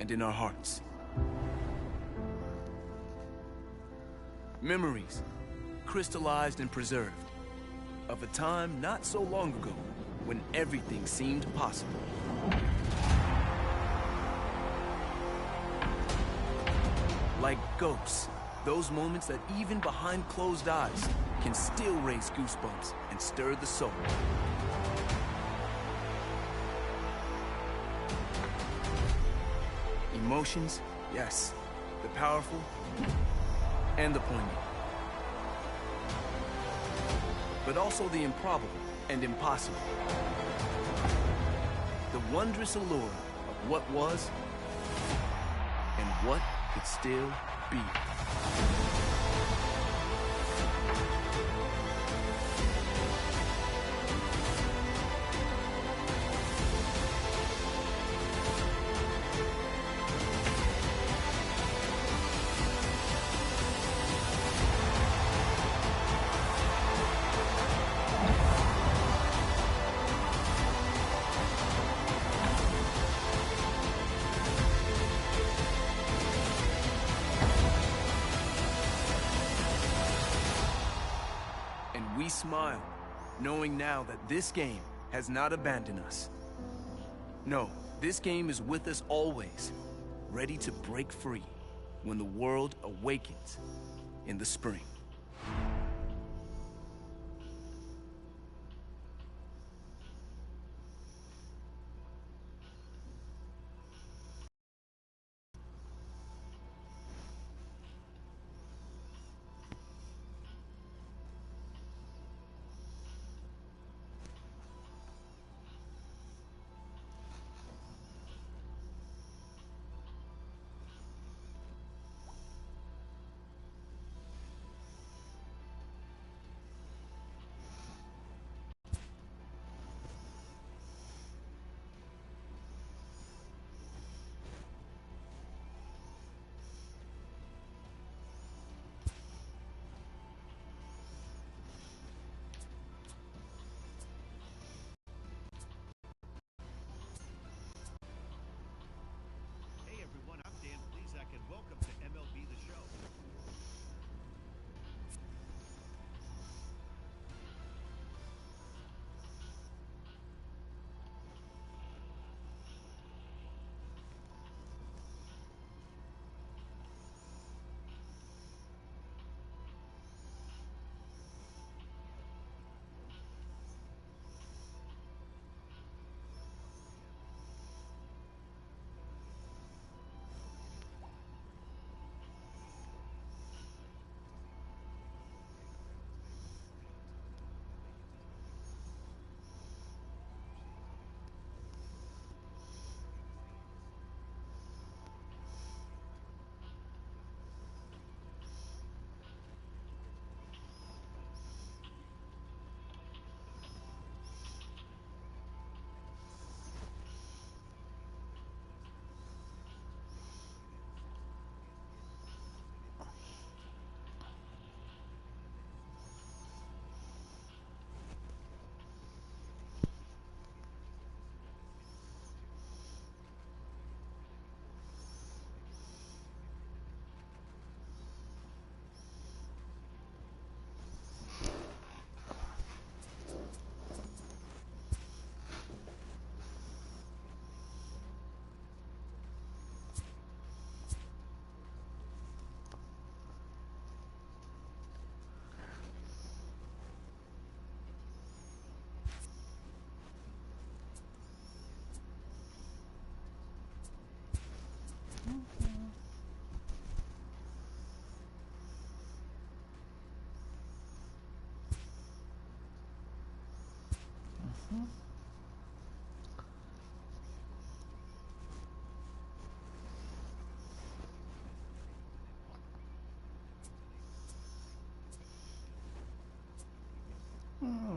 and in our hearts. Memories, crystallized and preserved, of a time not so long ago when everything seemed possible. Like ghosts, those moments that even behind closed eyes can still raise goosebumps and stir the soul. Emotions, yes, the powerful and the poignant. But also the improbable and impossible. The wondrous allure of what was and what could still be. We smile, knowing now that this game has not abandoned us. No, this game is with us always, ready to break free when the world awakens in the spring.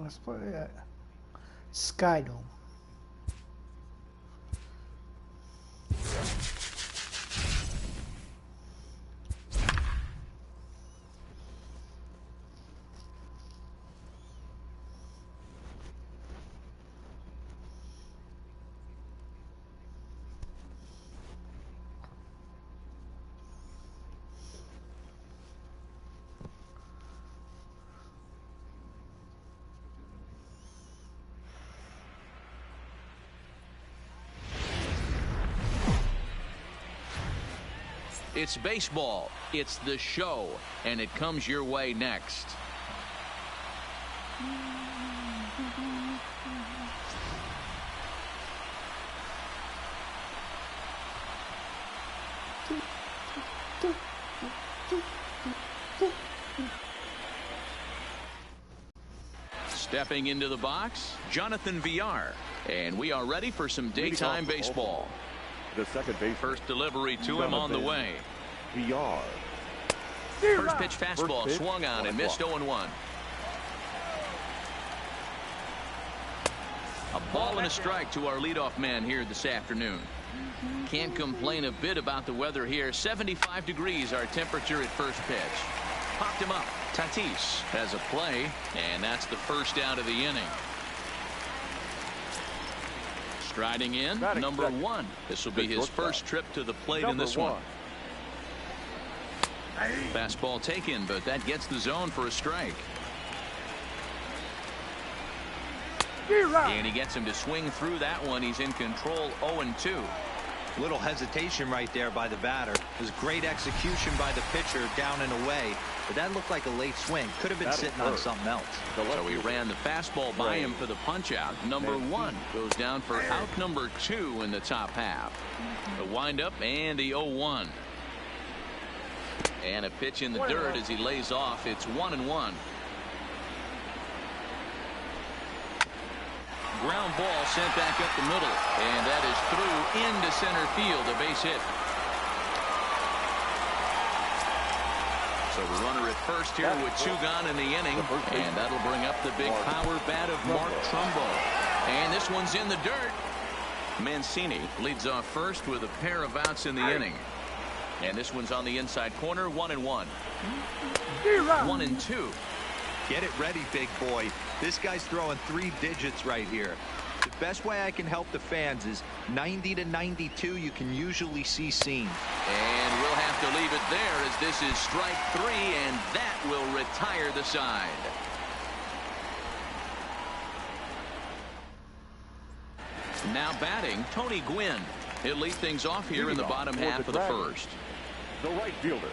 Let's put it at Skydome. It's baseball. It's the show. And it comes your way next. Stepping into the box, Jonathan Villar. And we are ready for some daytime baseball. The second base. First delivery to him on the way. Villar. First pitch fastball First pitch, swung on and missed 0-1. A ball and a strike to our leadoff man here this afternoon. Can't complain a bit about the weather here. 75 degrees our temperature at first pitch. Popped him up. Tatis has a play, and that's the first out of the inning. Striding in, number 1. This will be his first trip to the plate in this one. Fastball taken, but that gets the zone for a strike. And he gets him to swing through that one. He's in control, 0-2. Little hesitation right there by the batter. It was great execution by the pitcher down and away, but that looked like a late swing. Could have been sitting on something else. So he ran the fastball by him for the punch out. Number 1 goes down for out number 2 in the top half. The windup and the 0-1. And a pitch in the dirt as he lays off. It's 1-1. Ground ball sent back up the middle, and that is through into center field, a base hit. So the runner at first here with 2 gone in the inning, and that'll bring up the big power bat of Mark Trumbo. And this one's in the dirt. Mancini leads off first with a pair of outs in the inning. And this one's on the inside corner, 1-1. 1-2. Get it ready, big boy. This guy's throwing 3 digits right here. The best way I can help the fans is 90 to 92. You can usually see seam. And we'll have to leave it there as this is strike 3, and that will retire the side. Now batting, Tony Gwynn. He'll lead things off here in the bottom half of the first. The right fielder,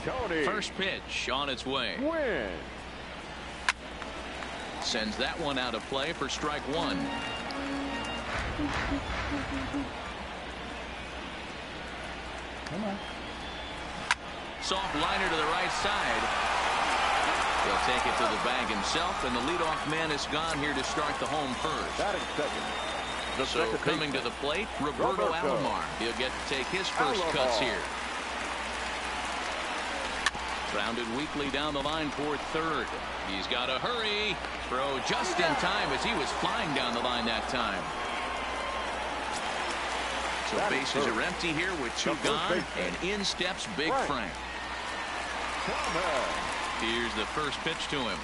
Tony. First pitch on its way. Gwynn. Sends that one out of play for strike 1. Come on. Soft liner to the right side. He'll take it to the bag himself, and the leadoff man is gone here to start the home first. Batting second. The So coming to the plate, Roberto Alomar. He'll get to take his first cuts here. Grounded weakly down the line toward third. He's got to hurry. Throw just in time as he was flying down the line that time. So bases are empty here with 2 gone, and in steps Big Frank. Here's the first pitch to him.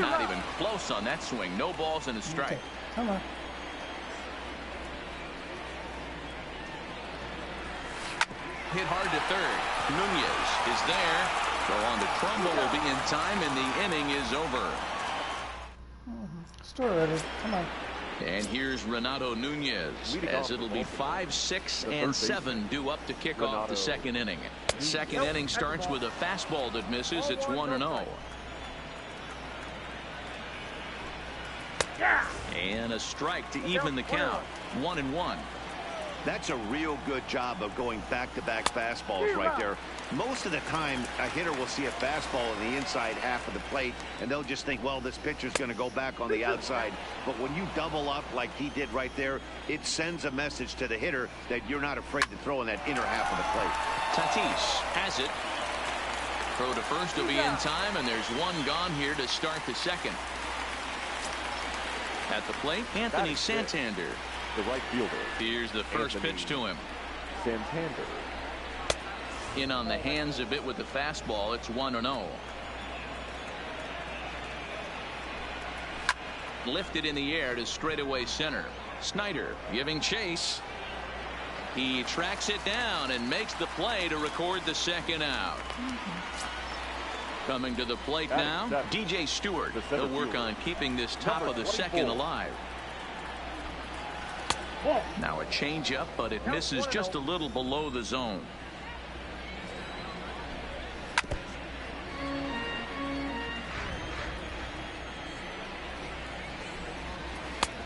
Not even close on that swing. No balls and a strike. Okay. Come on. Hit hard to third. Nunez is there. Throw on to Trumbo will be in time, and the inning is over. Store ready. Come on. And here's Renato Nunez, as it'll be 5, 6, and 7 due up to kick off the second inning. Second inning starts with a fastball that misses. It's 1-0. And a strike to even the count. 1-1. That's a real good job of going back-to-back fastballs right there. Most of the time, a hitter will see a fastball in the inside half of the plate, and they'll just think, well, this pitcher's going to go back on the outside. But when you double up like he did right there, it sends a message to the hitter that you're not afraid to throw in that inner half of the plate. Tatis has it. Throw to first will be in time, and there's 1 gone here to start the second. At the plate, Anthony Santander. The right fielder. Here's the first pitch to him. Santander. In on the hands a bit with the fastball. It's 1-0. Lifted in the air to straightaway center. Snyder giving chase. He tracks it down and makes the play to record the second out. Coming to the plate now, DJ Stewart. He'll work on keeping this top of the second alive. Now a changeup, but it misses just a little below the zone.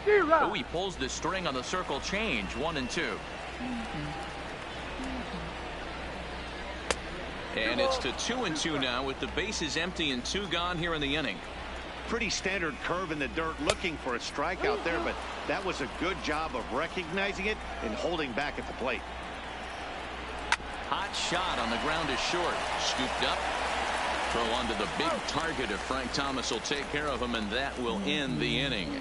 Oh, he pulls the string on the circle change. 1-2. And it's to 2-2 now with the bases empty and 2 gone here in the inning. Pretty standard curve in the dirt, looking for a strikeout there, but that was a good job of recognizing it and holding back at the plate. Hot shot on the ground is short. Scooped up. Throw onto the big target if Frank Thomas will take care of him, and that will end the inning.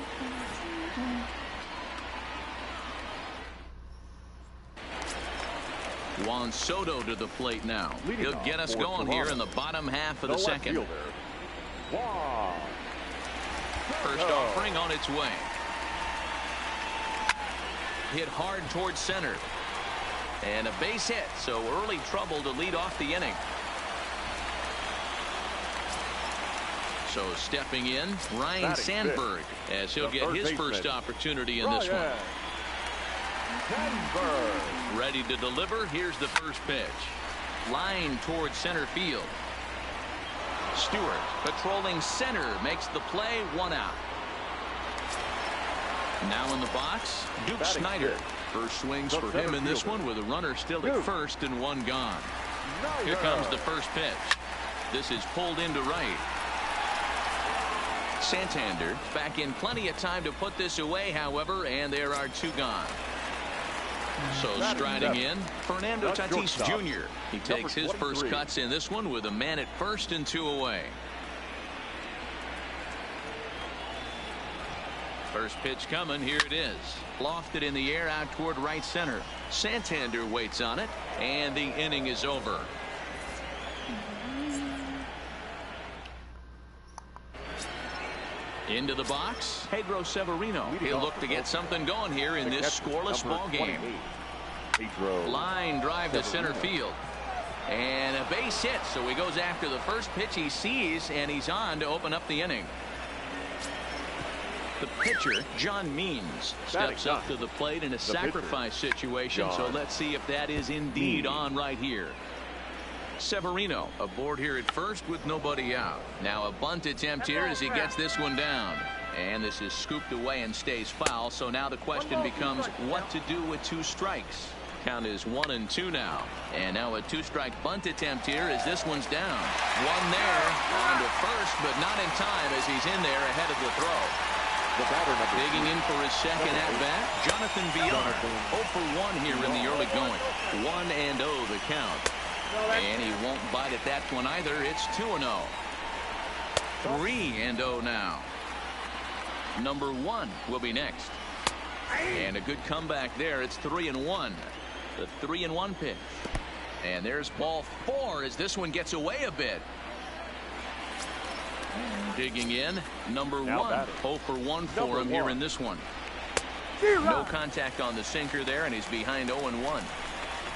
Juan Soto to the plate now. He'll get us going here in the bottom half of the second. First offering on its way. Hit hard towards center. And a base hit, so early trouble to lead off the inning. So stepping in, Ryan Sandberg, as he'll get his first opportunity in this one. Ready to deliver. Here's the first pitch. Line towards center field. Stewart patrolling center makes the play. 1 out. Now in the box, Duke Snider. First swings for him in this one with a runner still at first and 1 gone. Here comes the first pitch. This is pulled into right. Santander back in plenty of time to put this away, however, and there are 2 gone. So striding in, Fernando Tatis Jr. He takes his first cuts in this one with a man at first and 2 away. First pitch coming. Here it is. Lofted in the air out toward right center. Santander waits on it, and the inning is over. Into the box, Pedro Severino. He'll look to get something going here in this scoreless ball game. Line drive to center field. And a base hit, so he goes after the first pitch he sees, and he's on to open up the inning. The pitcher, John Means, steps up to the plate in a sacrifice situation, so let's see if that is indeed on right here. Severino aboard here at first with nobody out. Now a bunt attempt here as he gets this one down. And this is scooped away and stays foul, so now the question becomes what to do with 2 strikes. Count is 1-2 now. And now a 2-strike bunt attempt here as this one's down. One there on to first, but not in time as he's in there ahead of the throw. Digging in for his second at-bat, Jonathan Villar. 0 for 1 here in the early going. 1-0 the count. And he won't bite at that one either. It's 2-0. 3-0 now. Number 1 will be next. And a good comeback there. It's 3-1. The 3-1 pitch. And there's ball 4 as this one gets away a bit. Digging in, number 1. 0 for 1 for him here in this one. No contact on the sinker there, and he's behind 0-1.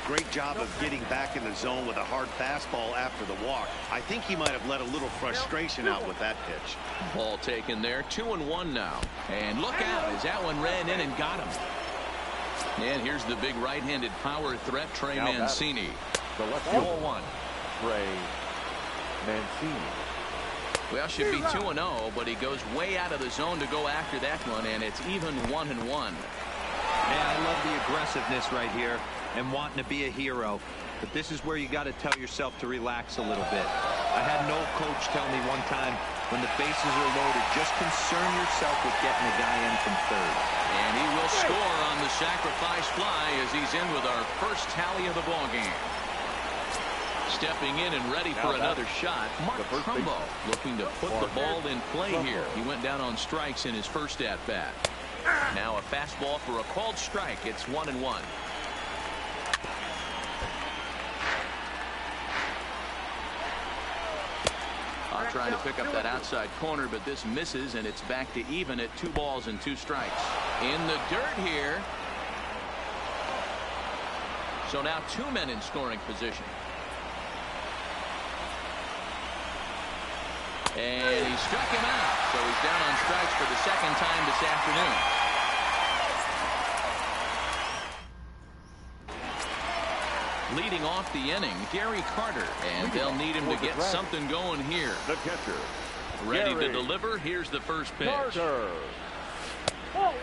Great job of getting back in the zone with a hard fastball after the walk. I think he might have let a little frustration out with that pitch. Ball taken there. 2-1 now. And look out as that one ran in and got him. And here's the big right-handed power threat, Trey Mancini. The left 0-1. Trey Mancini. Well, should be 2-0, but he goes way out of the zone to go after that one, and it's even 1-1. Man, I love the aggressiveness right here and wanting to be a hero. But this is where you got to tell yourself to relax a little bit. I had an old coach tell me one time, when the bases are loaded, just concern yourself with getting a guy in from third. And he will score on the sacrifice fly as he's in with our first tally of the ball game. Stepping in and ready for another shot, Mark Trumbo looking to put the ball in play here. He went down on strikes in his first at-bat. Now a fastball for a called strike. It's 1-1. Trying to pick up that outside corner, but this misses, and it's back to even at 2 balls and 2 strikes. In the dirt here. So now 2 men in scoring position. And he struck him out, so he's down on strikes for the second time this afternoon. Leading off the inning, Gary Carter, and they'll need him to get something going here. The catcher. Ready to deliver. Here's the first pitch. Carter.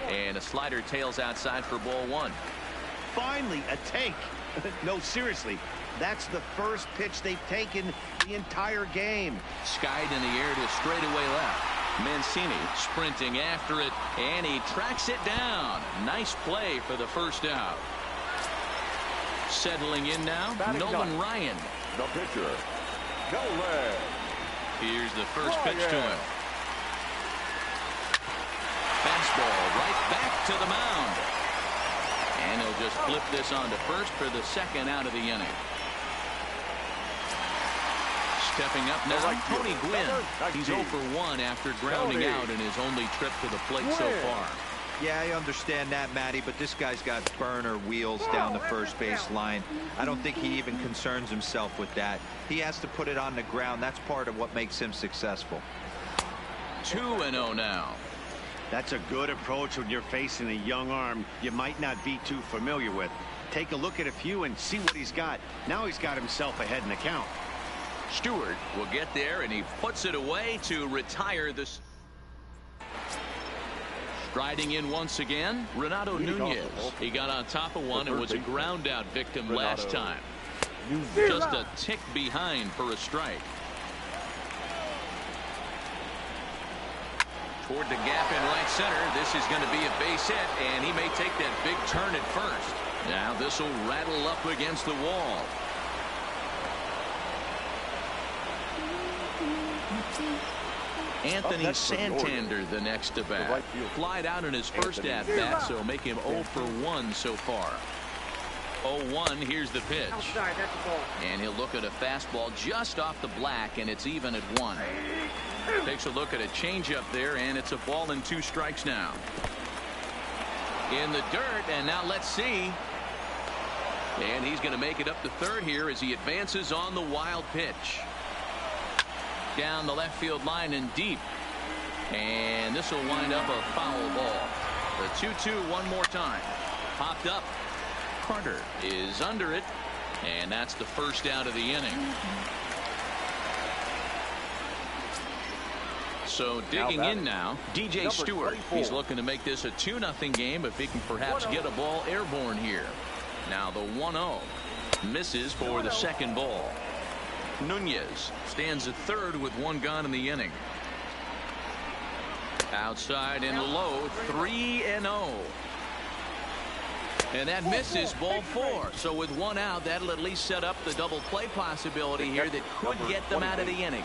And a slider tails outside for ball one. Finally, a take. No, seriously. That's the first pitch they've taken the entire game. Skied in the air to straightaway left. Mancini sprinting after it, and he tracks it down. Nice play for the first out. Settling in now, Nolan Ryan. The pitcher. Nolan. Here's the first pitch to him. Fastball right back to the mound. And he'll just flip this on to first for the second out of the inning. Stepping up now, Tony Gwynn. He's 0 for 1 after grounding out in his only trip to the plate so far. Yeah, I understand that, Matty, but this guy's got burner wheels down the first base line. I don't think he even concerns himself with that. He has to put it on the ground. That's part of what makes him successful. 2-0 now. That's a good approach when you're facing a young arm you might not be too familiar with. Take a look at a few and see what he's got. Now he's got himself ahead in the count. Stewart will get there, and he puts it away to retire this. Striding in once again, Renato Nunez. He got on top of one and was a ground out victim last time. Just a tick behind for a strike. Toward the gap in right center. This is going to be a base hit, and he may take that big turn at first. Now this will rattle up against the wall. Anthony Santander the next to bat. Flied out in his first at bat, so make him 0 for 1 so far. 0-1. Here's the pitch. And he'll look at a fastball just off the black, and it's even at 1. Takes a look at a changeup there, and it's a ball and 2 strikes now. In the dirt, and now let's see. And he's going to make it up to third here as he advances on the wild pitch. Down the left field line and deep. And this will wind up a foul ball. The 2-2 one more time. Popped up. Carter is under it. And that's the first out of the inning. So digging in now, DJ Stewart. He's looking to make this a 2-0 game if he can perhaps get a ball airborne here. Now the 1-0 misses for the second ball. Nunez stands at third with 1 gone in the inning. Outside and low, 3-0. And that misses, ball 4. So with 1 out, that'll at least set up the double play possibility here that could get them out of the inning.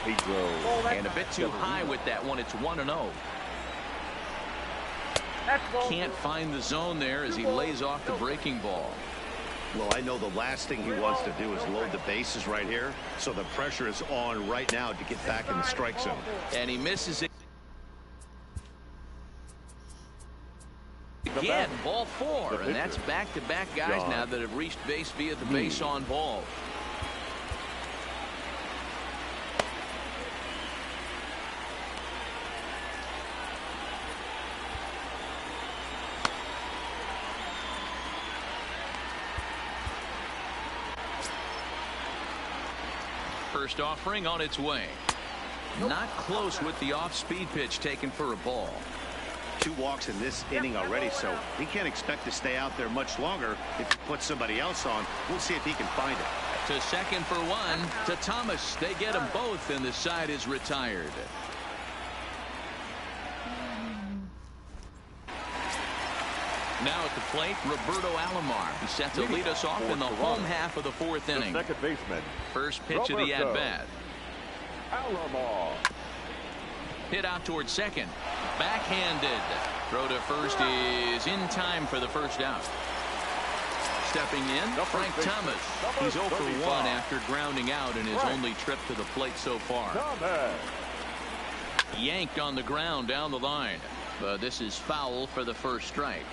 And a bit too high with that one. It's 1-0. Can't find the zone there as he lays off the breaking ball. Well, I know the last thing he wants to do is load the bases right here. So the pressure is on right now to get back in the strike zone. And he misses it. Again, ball 4. And that's back-to-back guys now that have reached base via the base on ball. First offering on its way. Not close with the off-speed pitch taken for a ball. 2 walks in this inning already, so he can't expect to stay out there much longer if he puts somebody else on. We'll see if he can find it. To second for 1. To Thomas. They get them both, and the side is retired. Now at the plate, Roberto Alomar. He's set to lead us off in the home half of the 4th inning. Second baseman. First pitch of the at-bat. Alomar. Hit out towards second. Backhanded. Throw to first is in time for the first out. Stepping in, Frank Thomas. He's 0 for 1 after grounding out in his only trip to the plate so far. Yanked on the ground down the line. But this is foul for the first strike.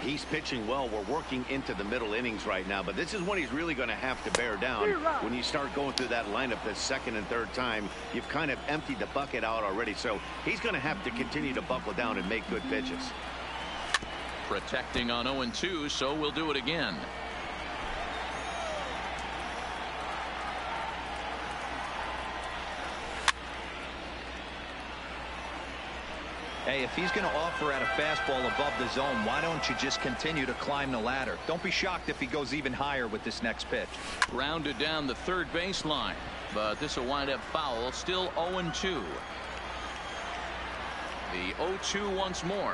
He's pitching well. We're working into the middle innings right now, but this is when he's really going to have to bear down. When you start going through that lineup the second and third time, you've kind of emptied the bucket out already, so he's going to have to continue to buckle down and make good pitches. Protecting on 0-2, so we'll do it again. Hey, if he's going to offer at a fastball above the zone, why don't you just continue to climb the ladder? Don't be shocked if he goes even higher with this next pitch. Grounded down the third baseline, but this will wind up foul. Still 0-2. The 0-2 once more.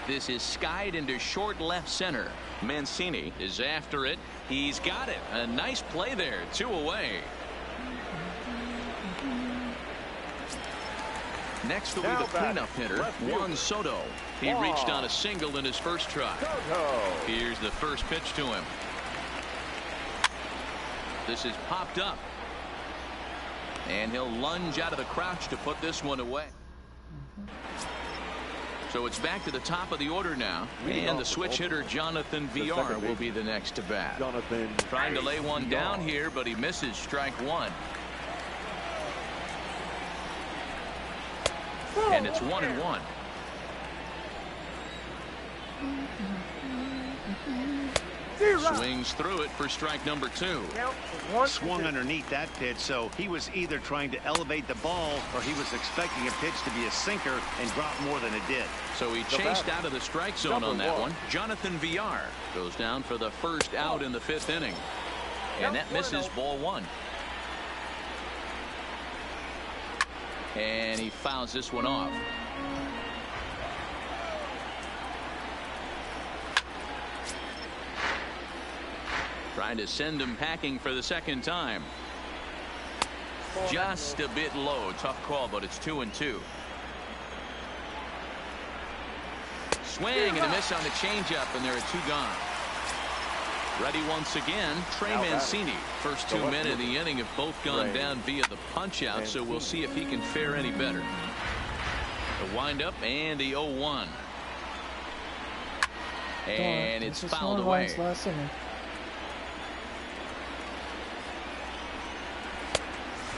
This is skied into short left center. Mancini is after it. He's got it. A nice play there. 2 away. Next will be the cleanup hitter, Juan Soto. He reached on a single in his first try. Here's the first pitch to him. This is popped up. And he'll lunge out of the crouch to put this one away. So it's back to the top of the order now. And the switch hitter, Jonathan Villar, will be the next to bat. Trying to lay one down here, but he misses strike one. And it's 1-1. Swings through it for strike number 2. Swung underneath that pitch, so he was either trying to elevate the ball or he was expecting a pitch to be a sinker and drop more than it did. So he chased out of the strike zone on that one. Jonathan Villar goes down for the first out in the 5th inning. And that misses ball 1. And he fouls this one off. Trying to send him packing for the second time. Just a bit low. Tough call, but it's 2-2. Swing and a miss on the changeup, and there are 2 gone. Ready once again, Trey Mancini. First 2 men in the inning have both gone down via the punch out, so we'll see if he can fare any better. The windup and the 0-1. And it's fouled away.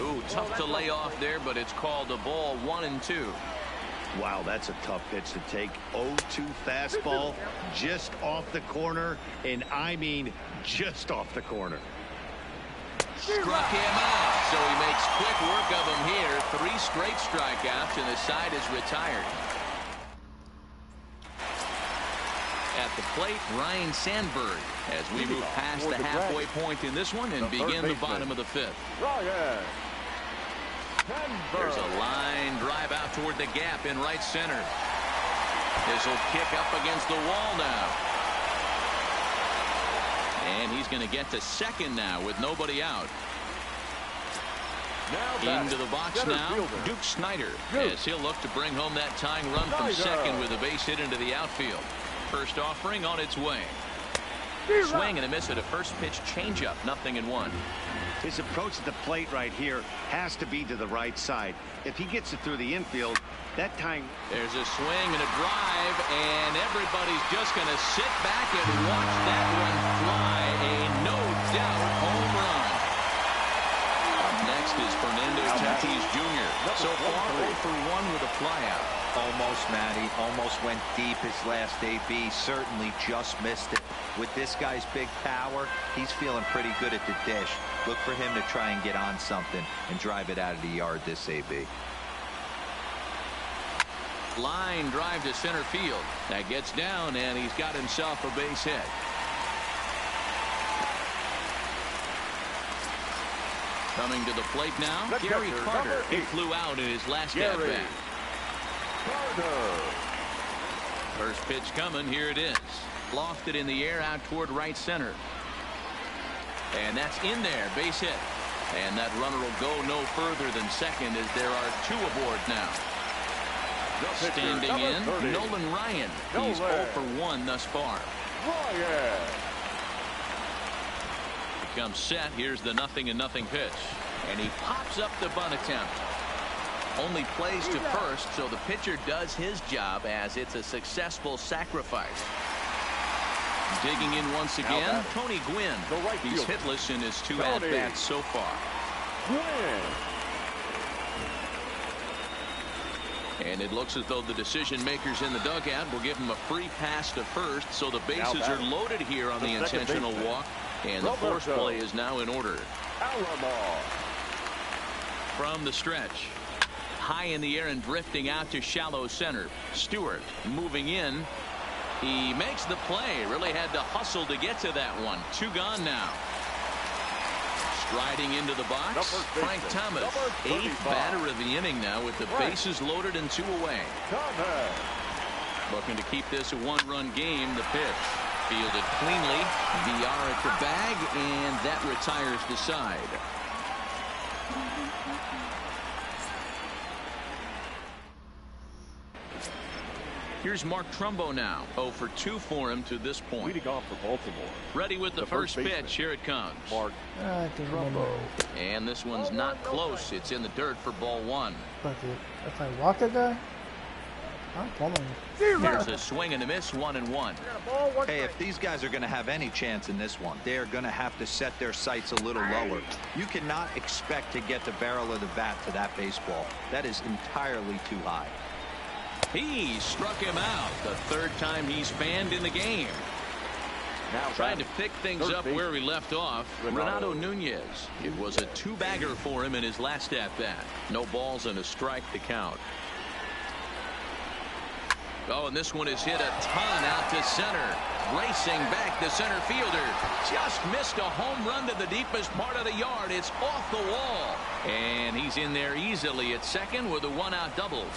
Ooh, tough to lay off there, but it's called a ball. 1-2. Wow, that's a tough pitch to take. 0-2 fastball just off the corner, and I mean just off the corner. Struck him out, so he makes quick work of him here. 3 straight strikeouts, and the side is retired. At the plate, Ryan Sandberg, as we move past the halfway point in this one and begin the bottom of the 5th. There's a line drive out toward the gap in right center. This will kick up against the wall now. And he's going to get to second now with nobody out. Into the box now, Duke Snider, as he'll look to bring home that tying run from second with a base hit into the outfield. First offering on its way. Swing and a miss at a first pitch changeup. 0-1. His approach to the plate right here has to be to the right side. If he gets it through the infield, that time. There's a swing and a drive, and everybody's just going to sit back and watch that one fly. A no doubt home run. Up next is Fernando Tatis Jr. So far 0-for-1 with a flyout. Almost, Matty. Almost went deep his last AB. Certainly just missed it. With this guy's big power, he's feeling pretty good at the dish. Look for him to try and get on something and drive it out of the yard this AB. Line drive to center field. That gets down, and he's got himself a base hit. Coming to the plate now, Gary Carter. He flew out in his last at-bat. First pitch coming. Here it is. Lofted in the air out toward right center. And that's in there. Base hit. And that runner will go no further than second as there are 2 aboard now. Standing in, Nolan Ryan. He's 0-for-1 thus far. Becomes set. Here's the 0-0 pitch. And he pops up the bunt attempt. Only plays to first, so the pitcher does his job as it's a successful sacrifice. Digging in once again, Tony Gwynn. He's hitless in his 2 at-bats so far. And it looks as though the decision makers in the dugout will give him a free pass to first, so the bases are loaded here on the intentional walk, and the force play is now in order. From the stretch. high in the air and drifting out to shallow center. Stewart moving in. He makes the play. Really had to hustle to get to that one. 2 gone now. Striding into the box, Frank Thomas, 8th batter of the inning now with the bases loaded and 2 away. Looking to keep this a 1-run game. The pitch fielded cleanly. VR at the bag, and that retires the side. Here's Mark Trumbo now. 0 for 2 for him to this point. Leading off for Baltimore. Ready with the first pitch. Here it comes. Mark Trumbo. And this one's not close. It's in the dirt for ball 1. But if I walk a guy, I'm pulling. Here's a swing and a miss. 1-1. Hey, if these guys are going to have any chance in this one, they're going to have to set their sights a little lower. You cannot expect to get the barrel of the bat to that baseball. That is entirely too high. He struck him out. The 3rd time he's fanned in the game. Now trying to pick things up where he left off. Renato Nunez. It was a 2-bagger for him in his last at-bat. No balls and a strike to count. Oh, and this one is hit a ton out to center. Racing back, the center fielder just missed a home run to the deepest part of the yard. It's off the wall. And he's in there easily at second with a 1-out double.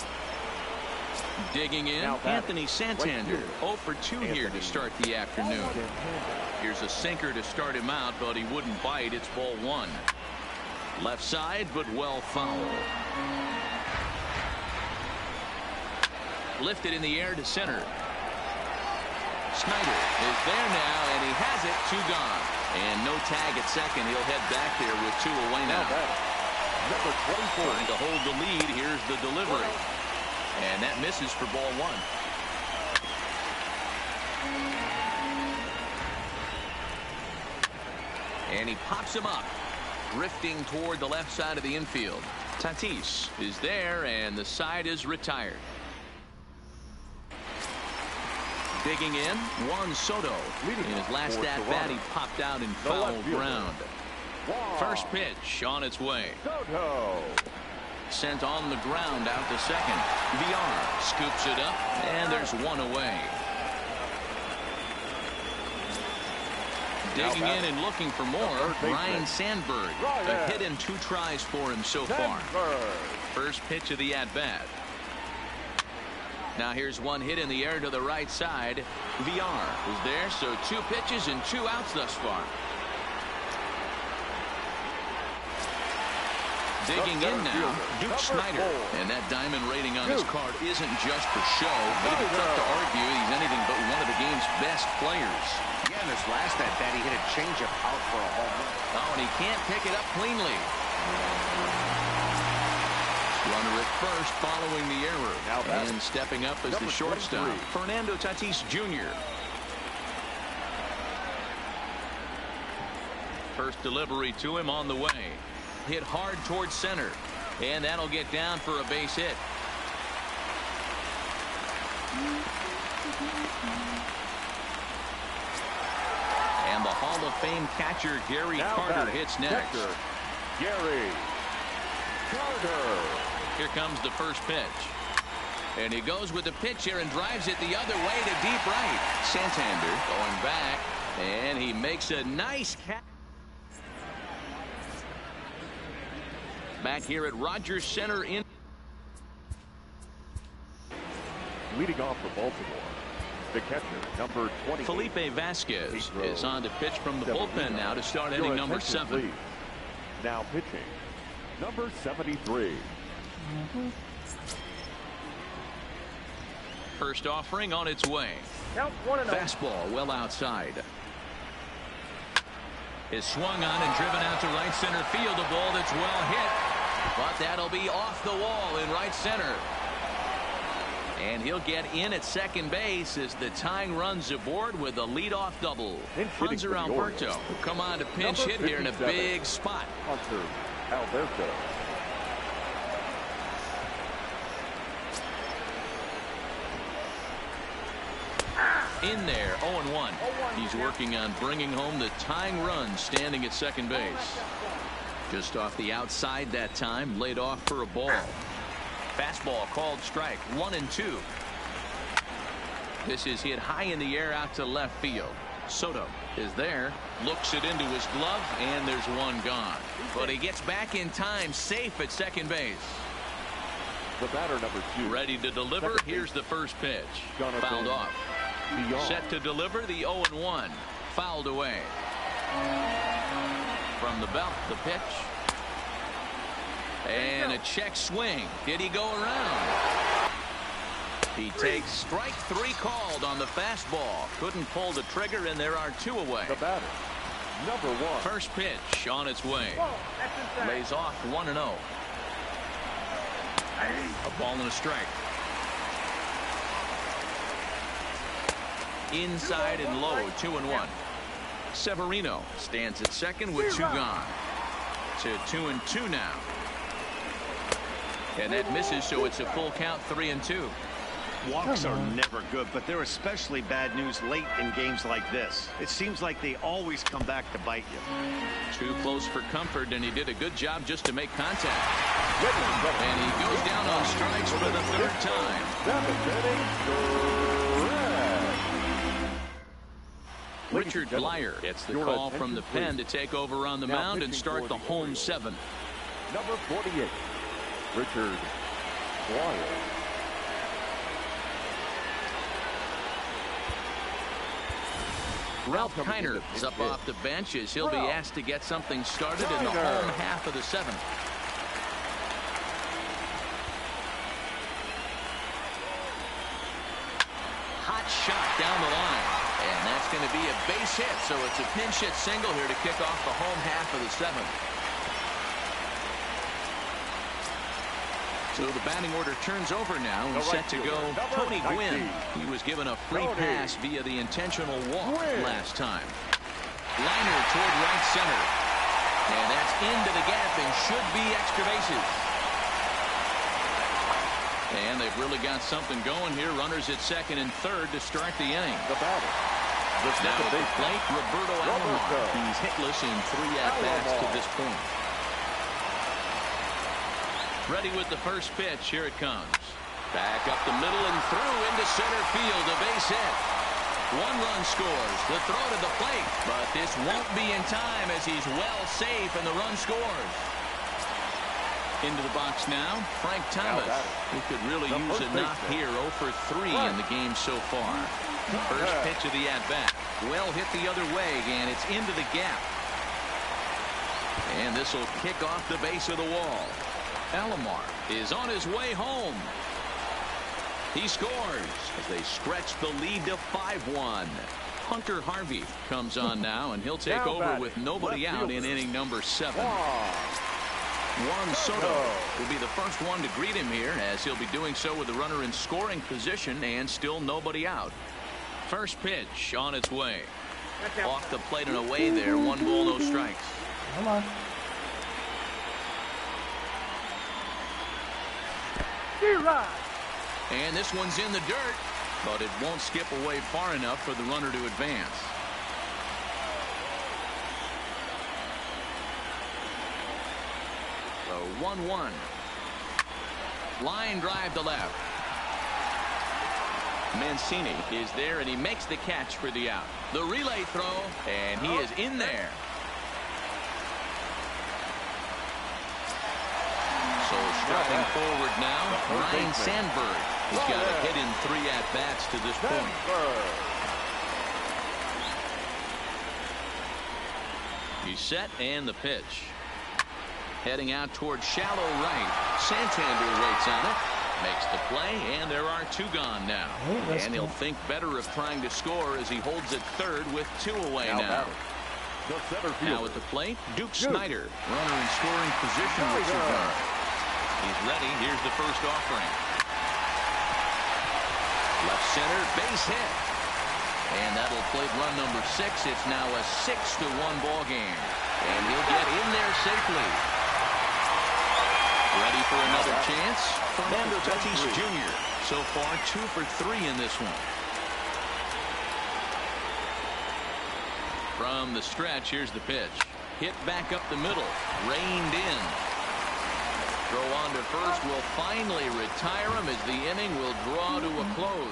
Digging in, Anthony Santander. 0 for 2 here to start the afternoon. Here's a sinker to start him out, but he wouldn't bite. It's ball 1. Left side, but well fouled. Lifted in the air to center. Snyder is there now, and he has it. 2 gone. And no tag at second. He'll head back there with 2 away now. Number 24. Trying to hold the lead. Here's the delivery. And that misses for ball 1. And he pops him up. Drifting toward the left side of the infield. Tatis is there, and the side is retired. Digging in, Juan Soto. In his last at-bat, he popped out in foul ground. First pitch on its way. Soto. Sent on the ground out to second. VR scoops it up, and there's 1 away. Digging in and looking for more, Ryan Sandberg. A hit and 2 tries for him so far. First pitch of the at-bat. Now here's one hit in the air to the right side. VR is there, so 2 pitches and 2 outs thus far. Digging in now, Duke Snyder. And that diamond rating on his card isn't just for show. But it'd be tough to argue he's anything but one of the game's best players. Yeah, in his last at-bat, he hit a changeup out for a home run. Oh, and he can't pick it up cleanly. Runner at first following the error. And stepping up as the shortstop, Fernando Tatis Jr. First delivery to him on the way. Hit hard towards center, and that'll get down for a base hit. And the Hall of Fame catcher Gary Carter hits next. Gary Carter. Here comes the first pitch, and he goes with the pitch here and drives it the other way to deep right. Santander going back, and he makes a nice catch. Back here at Rogers Center in. Leading off for Baltimore, the catcher, number 20. Felipe Vasquez is on to pitch from the bullpen now to start inning number 7. Please. Now pitching, number 73. First offering on its way. Fastball well outside. Is swung on and driven out to right center field. A ball that's well hit, but that'll be off the wall in right center. And he'll get in at second base as the tying runs aboard with a leadoff double. Hunter Alberto will come on to pinch hit here in a big spot. Hunter Alberto. In there, 0-1. He's working on bringing home the tying run, standing at second base. Just off the outside that time, laid off for a ball. Fastball called strike. 1-2. This is hit high in the air out to left field. Soto is there, looks it into his glove, and there's one gone. But he gets back in time, safe at second base. The batter, number 2. Ready to deliver. Here's the first pitch. Fouled off. Set to deliver the 0-1. Fouled away. From the belt, the pitch. And a check swing. Did he go around? He takes strike 3 called on the fastball. Couldn't pull the trigger, and there are 2 away. The batter, number 1. First pitch on its way. Lays off 1-0. A ball and a strike. Inside and low, 2-1. Severino stands at second with 2 gone. To 2-2 now. And that misses, so it's a full count, 3-2. Walks are never good, but they're especially bad news late in games like this. It seems like they always come back to bite you. Too close for comfort, and he did a good job just to make contact. And he goes down on strikes for the 3rd time. Richard Blyer gets the call from the pen to take over on the mound and start the home 7th. Number 48, Richard Blyer. Ralph Kiner is up off the bench as he'll be asked to get something started in the home half of the 7th. Hot shot down the line. And that's going to be a base hit, so it's a pinch hit single here to kick off the home half of the 7th. So the batting order turns over now and set to go Tony Gwynn. He was given a free pass via the intentional walk last time. Liner toward right center. And that's into the gap and should be extra bases. And they've really got something going here. Runners at second and third to start the inning. The batter. Now at the plate, Roberto Alomar. He's hitless in 3 at-bats to this point. Ready with the first pitch. Here it comes. Back up the middle and through into center field. A base hit. 1 run scores. The throw to the plate. But this won't be in time as he's well safe and the run scores. Into the box now, Frank Thomas, who could really use a knock here. 0 for 3 in the game so far. First pitch of the at-bat. Well hit the other way, and it's into the gap. And this will kick off the base of the wall. Alomar is on his way home. He scores as they stretch the lead to 5-1. Hunter Harvey comes on now, and he'll take over with nobody out in inning number 7. Juan Soto will be the first one to greet him here, as he'll be doing so with the runner in scoring position and still nobody out. First pitch on its way. Off the plate and away there. 1 ball, no strikes. Come on. And this one's in the dirt, but it won't skip away far enough for the runner to advance. So 1-1. Line drive to left. Mancini is there, and he makes the catch for the out. The relay throw, and he is in there. So stepping forward now, Ryan Sandberg. He's got a hit in 3 at-bats to this point. He's set, and the pitch. Heading out towards shallow right. Santander waits on it. Makes the play, and there are 2 gone now. And he'll think better of trying to score as he holds it third with 2 away now. Now at the plate, Duke Snyder. Runner in scoring position with 2 gone. He's ready. Here's the first offering. Left center, base hit. And that'll plate run number 6. It's now a 6-1 ball game. And he'll get in there safely. Ready for another chance? Fernando Tatis Jr. So far 2 for 3 in this one. From the stretch, here's the pitch. Hit back up the middle. Reined in. throw on to first will finally retire him as the inning will draw to a close.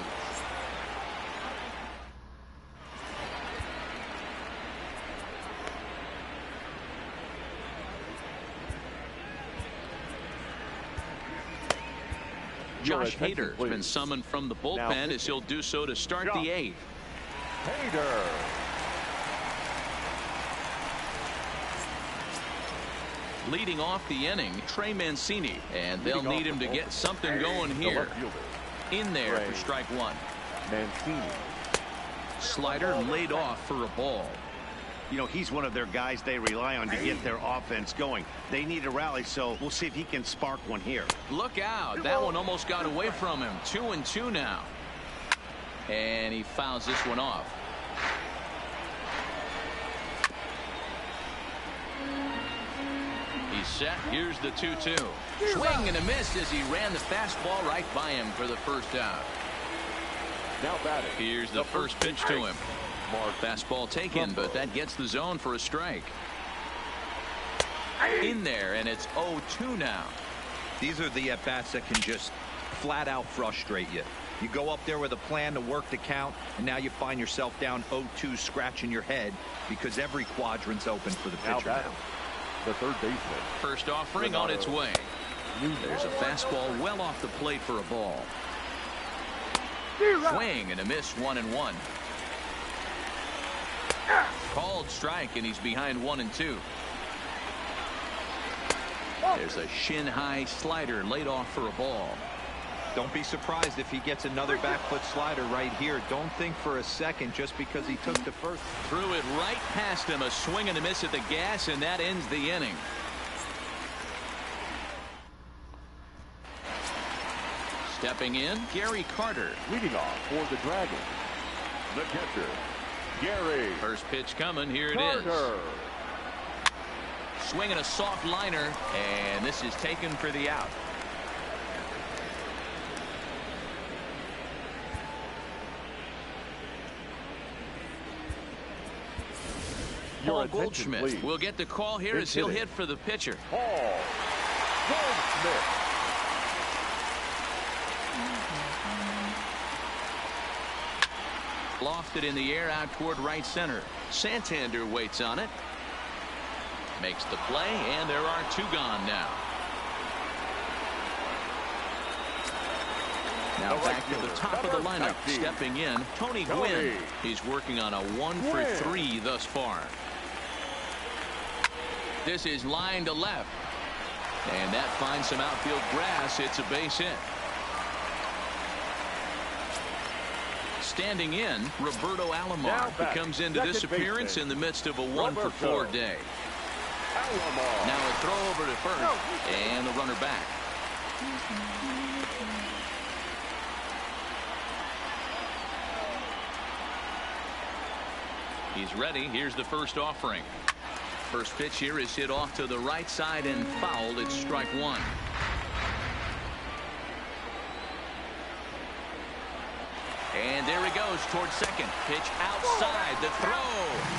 Josh Hader's been summoned from the bullpen as he'll do so to start the eighth. Hader. Leading off the inning, Trey Mancini, and they'll need him to get something going here. In there for strike one. Mancini. Slider laid off for a ball. You know, he's one of their guys they rely on to get their offense going. They need a rally, so we'll see if he can spark one here. Look out. That one almost got away from him. 2-2 now. And he fouls this one off. He's set. Here's the 2-2. Swing and a miss as he ran the fastball right by him for the first out. Now batting. Here's the first pitch to him. Fastball taken, but that gets the zone for a strike. In there, and it's 0-2 now. These are the at-bats that can just flat out frustrate you. You go up there with a plan to work the count, and now you find yourself down 0-2 scratching your head because every quadrant's open for the pitcher now. The third baseman. First offering on its way. There's a fastball well off the plate for a ball. Swing and a miss, 1-1. Called strike, and he's behind 1-2. There's a shin-high slider laid off for a ball. Don't be surprised if he gets another back foot slider right here. Don't think for a second just because he took the first. Threw it right past him. A swing and a miss at the gas, and that ends the inning. Stepping in, Gary Carter. Leading off for the Dragons, the catcher, Gary. First pitch coming. Here it Carter. is. Swinging a soft liner, and this is taken for the out. Paul Goldschmidt will get the call here as he'll hit for the pitcher. Paul Goldschmidt. Lofted in the air out toward right center. Santander waits on it. Makes the play, and there are two gone now. Now back to the top of the lineup. Stepping in, Tony Gwynn. He's working on a 1-for-3 thus far. This is line to left. And that finds some outfield grass. It's a base hit. Standing in, Roberto Alomar, who comes into this appearance in the midst of a 1-for-4 day. Now a throw over to first, and the runner back. He's ready. Here's the first offering. First pitch here is hit off to the right side and fouled. It's strike one. And there he goes towards second. Pitch outside. The throw.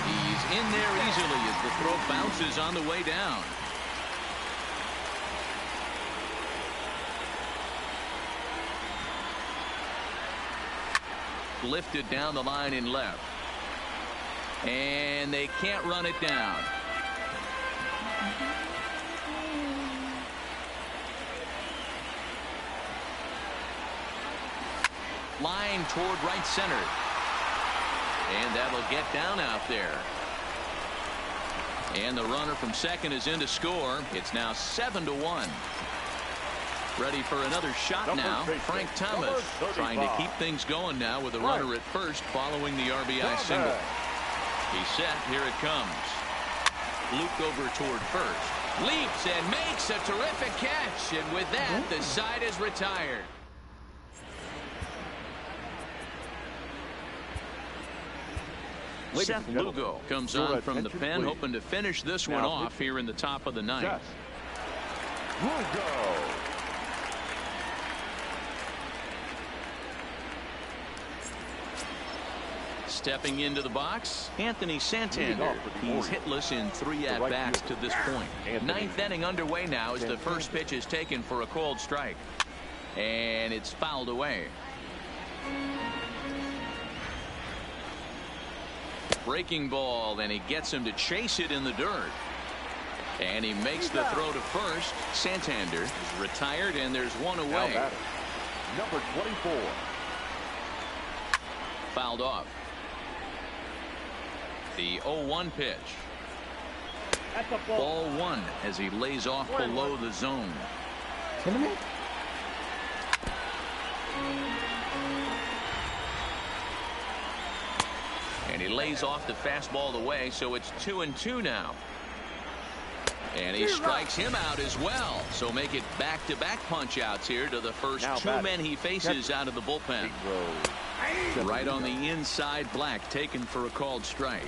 He's in there easily as the throw bounces on the way down. Lifted down the line in left. And they can't run it down. Line toward right center. And that'll get down out there. And the runner from second is in to score. It's now 7-1. Ready for another shot now. Frank Thomas trying to keep things going now with a runner at first following the RBI single. He's set. Here it comes. Luke over toward first. Leaps and makes a terrific catch. And with that, the side is retired. Seth Lugo comes on from the pen, hoping to finish this one off here in the top of the ninth. Lugo. Stepping into the box, Anthony Santander. He's hitless in 3 at-bats to this point. Ninth inning underway now as the first pitch is taken for a called strike. And it's fouled away. Breaking ball, and he gets him to chase it in the dirt. And he makes the throw to first. Santander is retired, and there's one away. Number 24. Fouled off. The 0-1 pitch. Ball 1 as he lays off below the zone. Kidding me? And he lays off the fastball away, so it's 2-2 now. And he strikes him out as well. So make it back-to-back punch-outs here to the first 2 men he faces out of the bullpen. Right on the inside, Black taken for a called strike.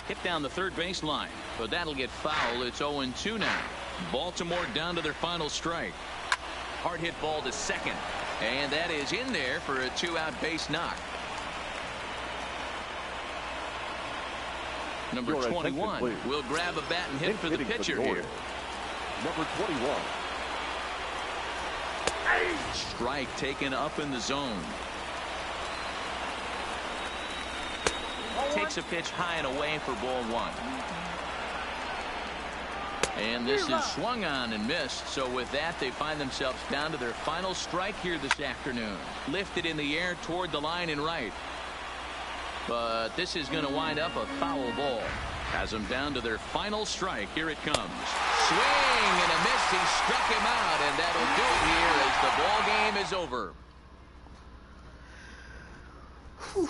Hit down the third baseline, but that'll get foul. It's 0-2 now. Baltimore down to their final strike. Hard hit ball to second, and that is in there for a 2-out base knock. Number 21 will grab a bat and hit for the pitcher here. Number 21. Strike taken up in the zone. Takes a pitch high and away for ball 1. And this is swung on and missed. So with that, they find themselves down to their final strike here this afternoon. Lifted in the air toward the line and right. But this is going to wind up a foul ball. Has them down to their final strike. Here it comes. Swing and a miss. He struck him out, and that'll do it here as the ball game is over. Whew.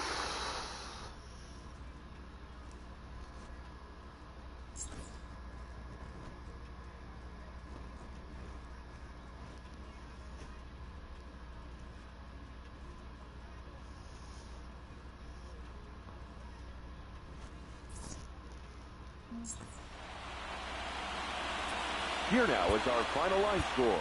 Here now is our final line score.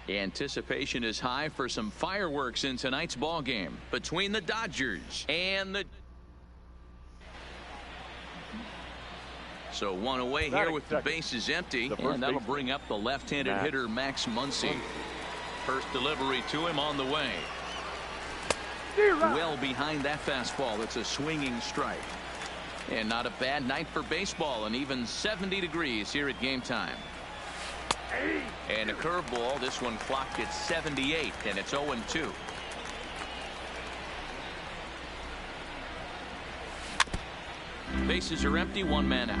Anticipation is high for some fireworks in tonight's ball game between the Dodgers and the. So one away here with the bases empty, and that'll bring up the left-handed hitter Max Muncy. First delivery to him on the way. Well behind that fastball. It's a swinging strike. And not a bad night for baseball, and even 70 degrees here at game time. And a curveball. This one clocked at 78, and it's 0-2. Bases are empty, one man out.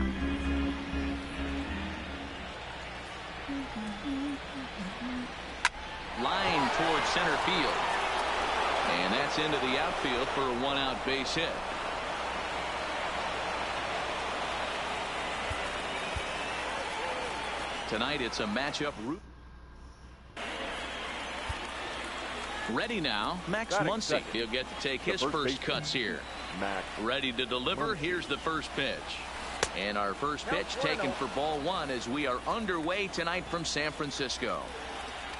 Line towards center field. And that's into the outfield for a one-out base hit. Tonight it's a matchup. Ready now, Max Muncy. He'll get to take his first cuts here. Ready to deliver. Here's the first pitch. And our first pitch taken for ball one as we are underway tonight from San Francisco.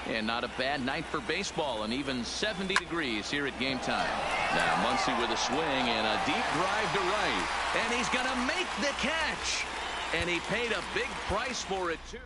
And not a bad night for baseball, and even 70 degrees here at game time. Now Muncy with a swing and a deep drive to right. And he's going to make the catch. And he paid a big price for it, too.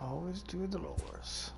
Always do the lowers.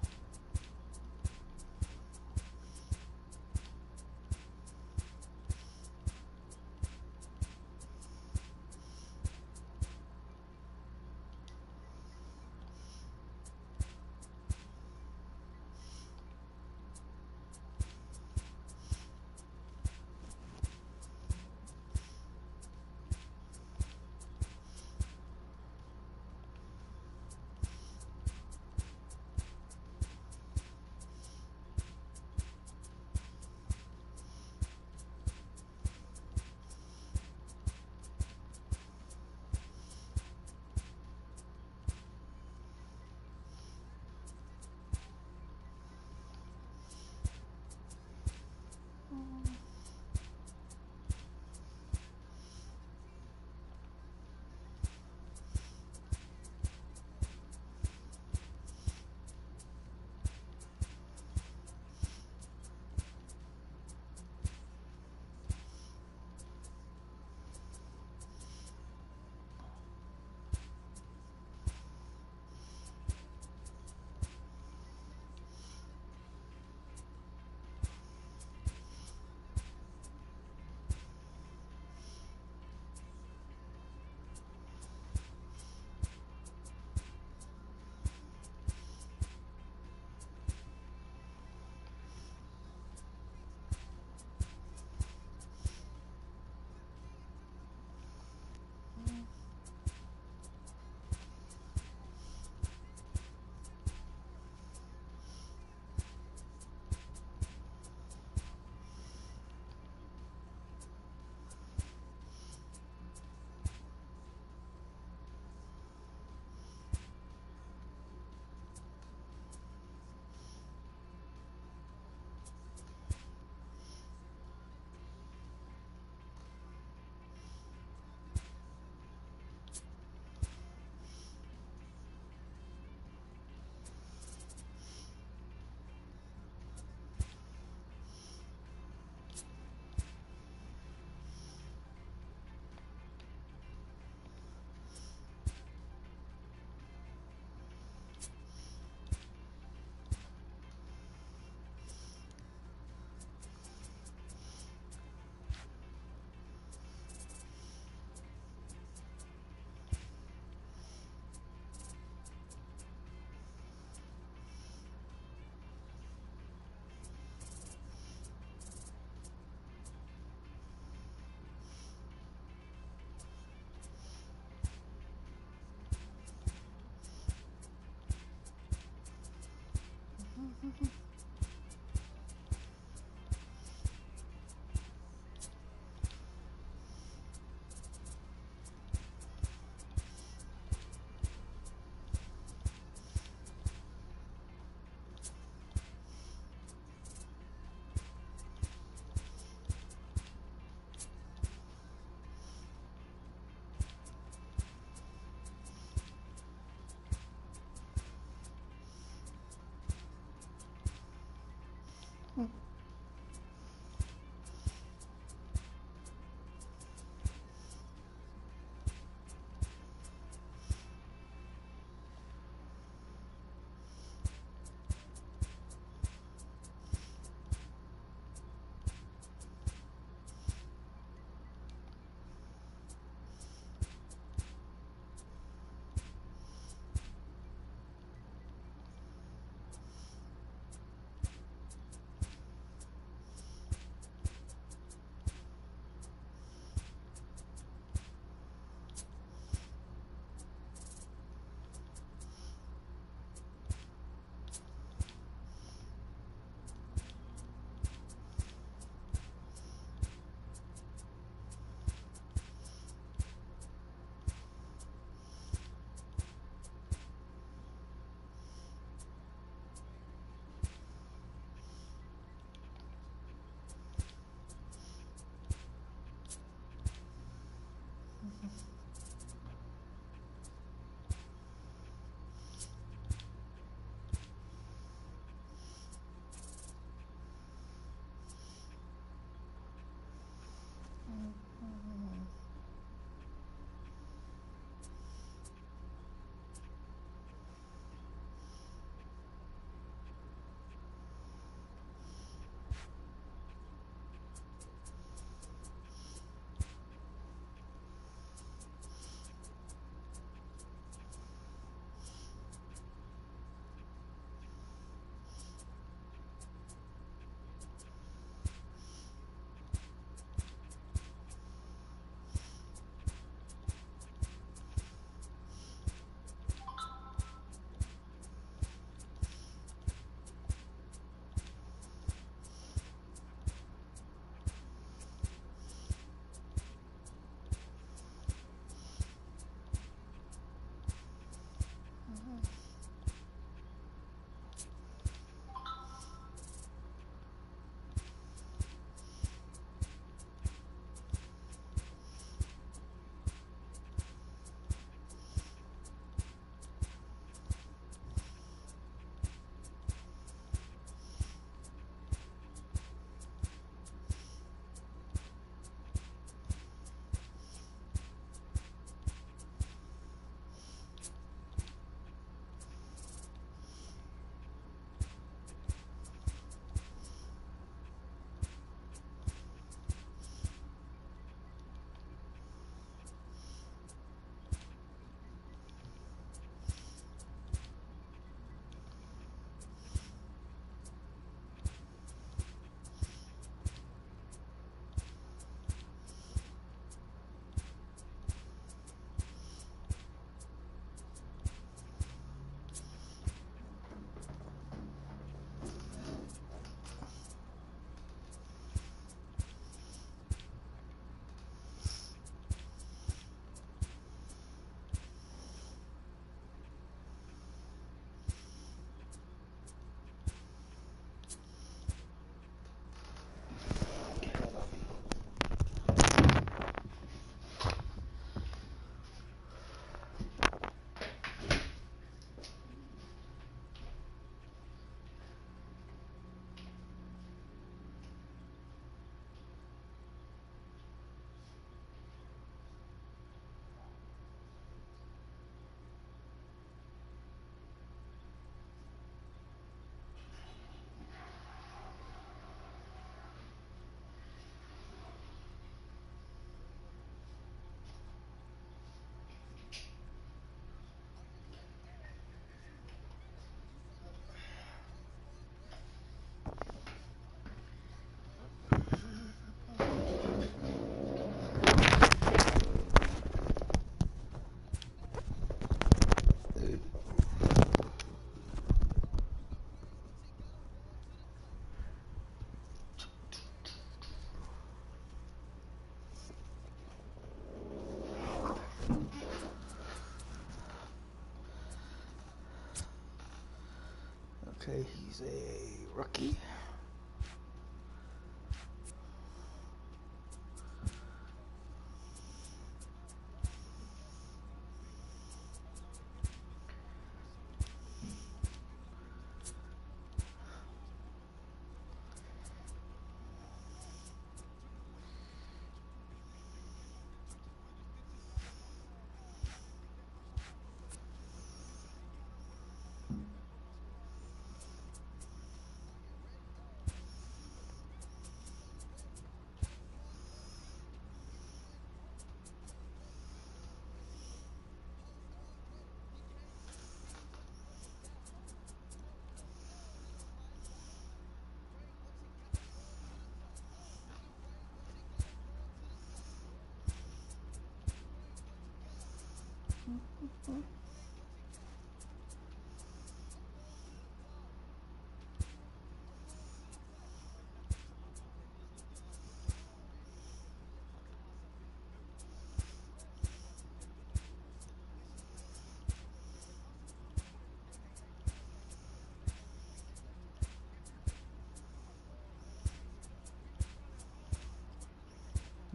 Okay, he's a rookie.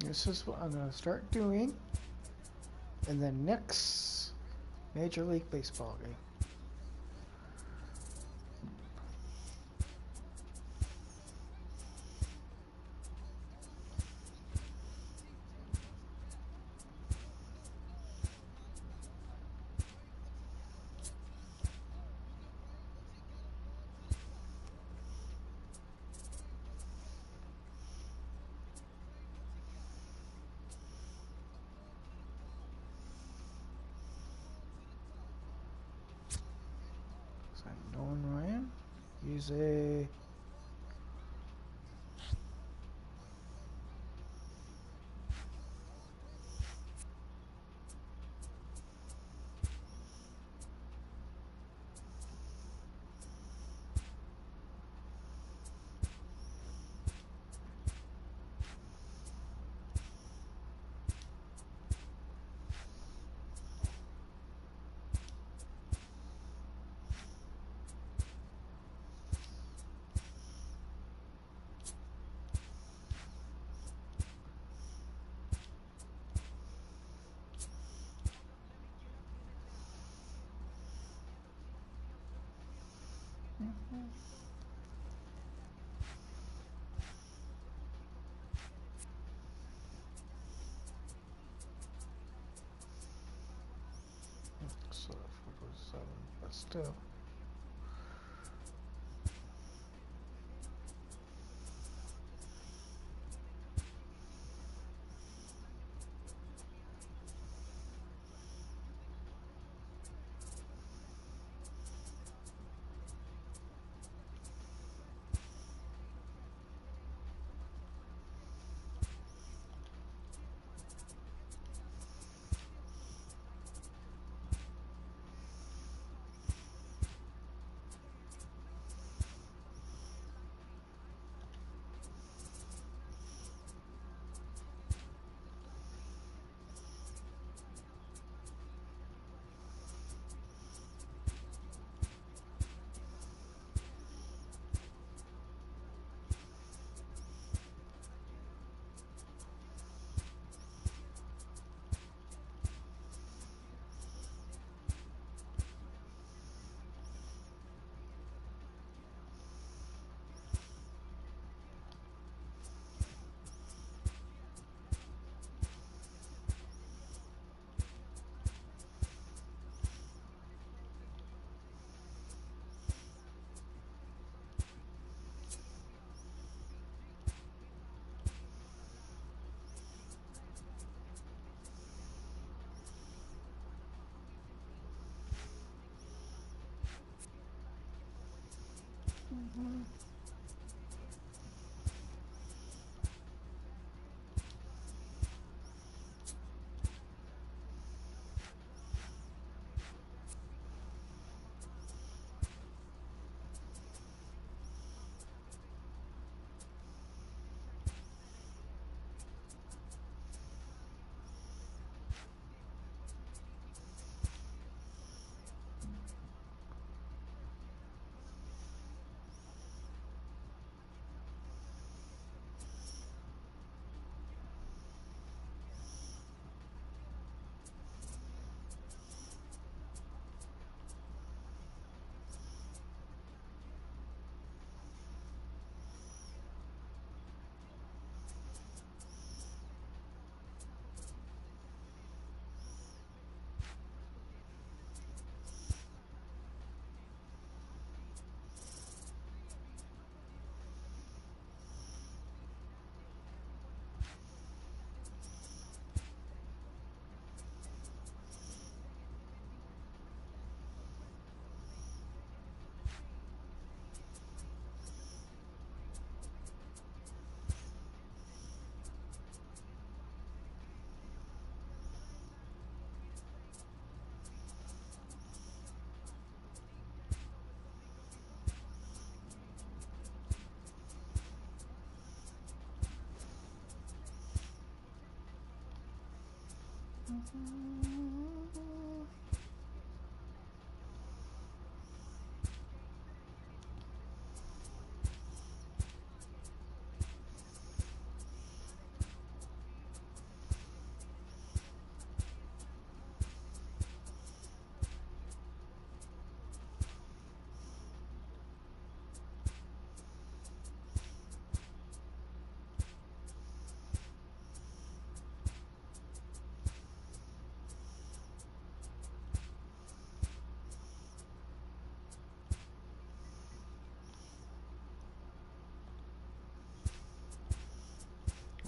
This is what I'm going to start doing in the next Major League Baseball game. Nolan Ryan. He's a so 447, but still.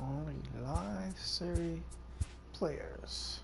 Only live series players.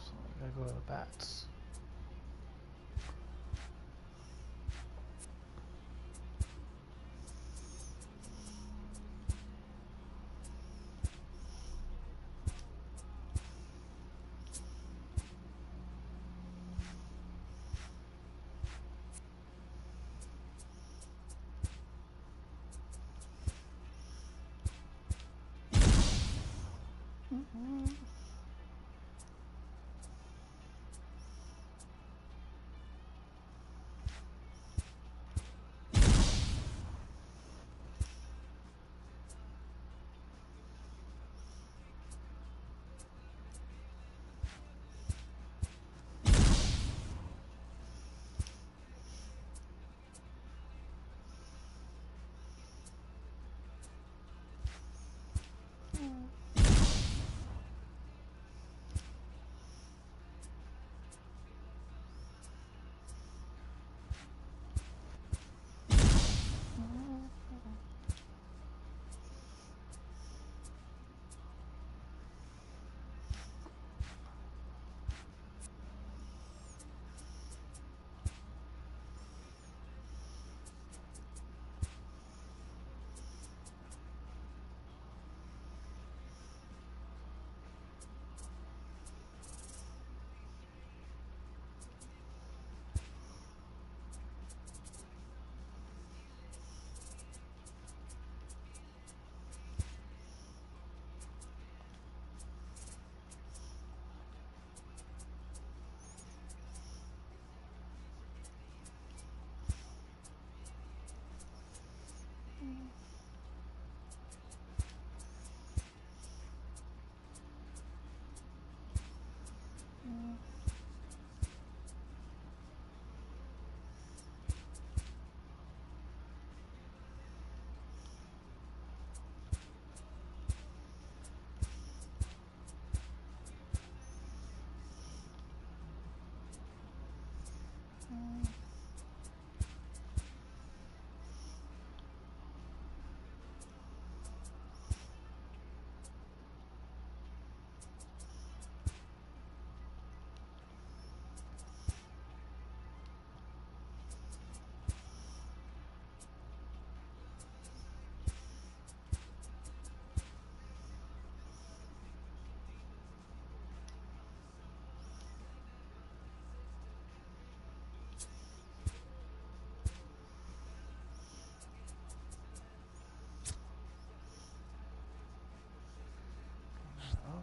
So I gotta go to the bats.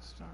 All-Star.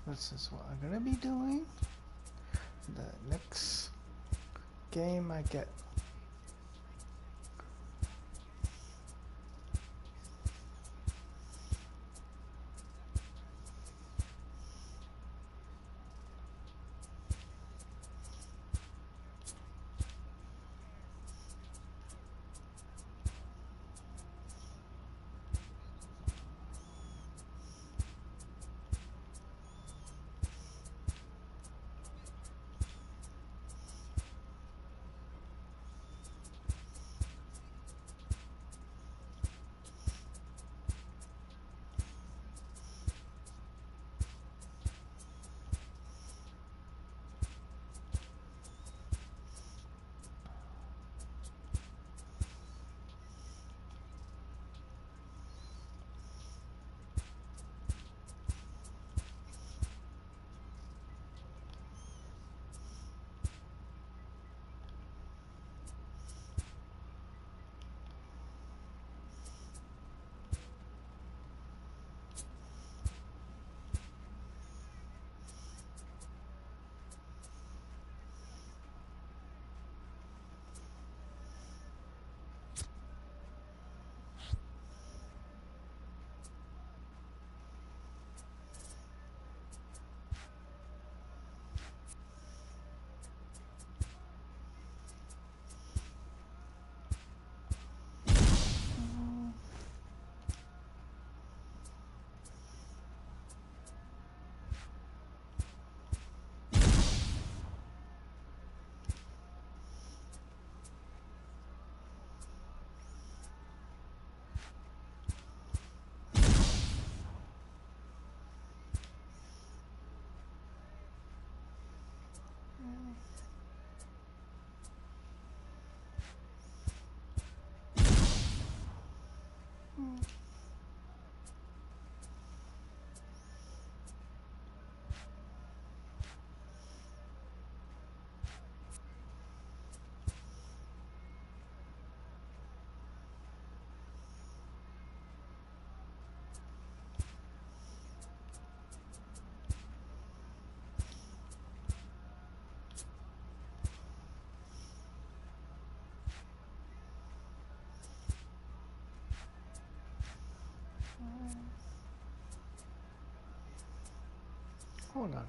This is what I'm gonna be doing. The next game I get. Hold on.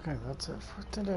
Okay, that's it for today.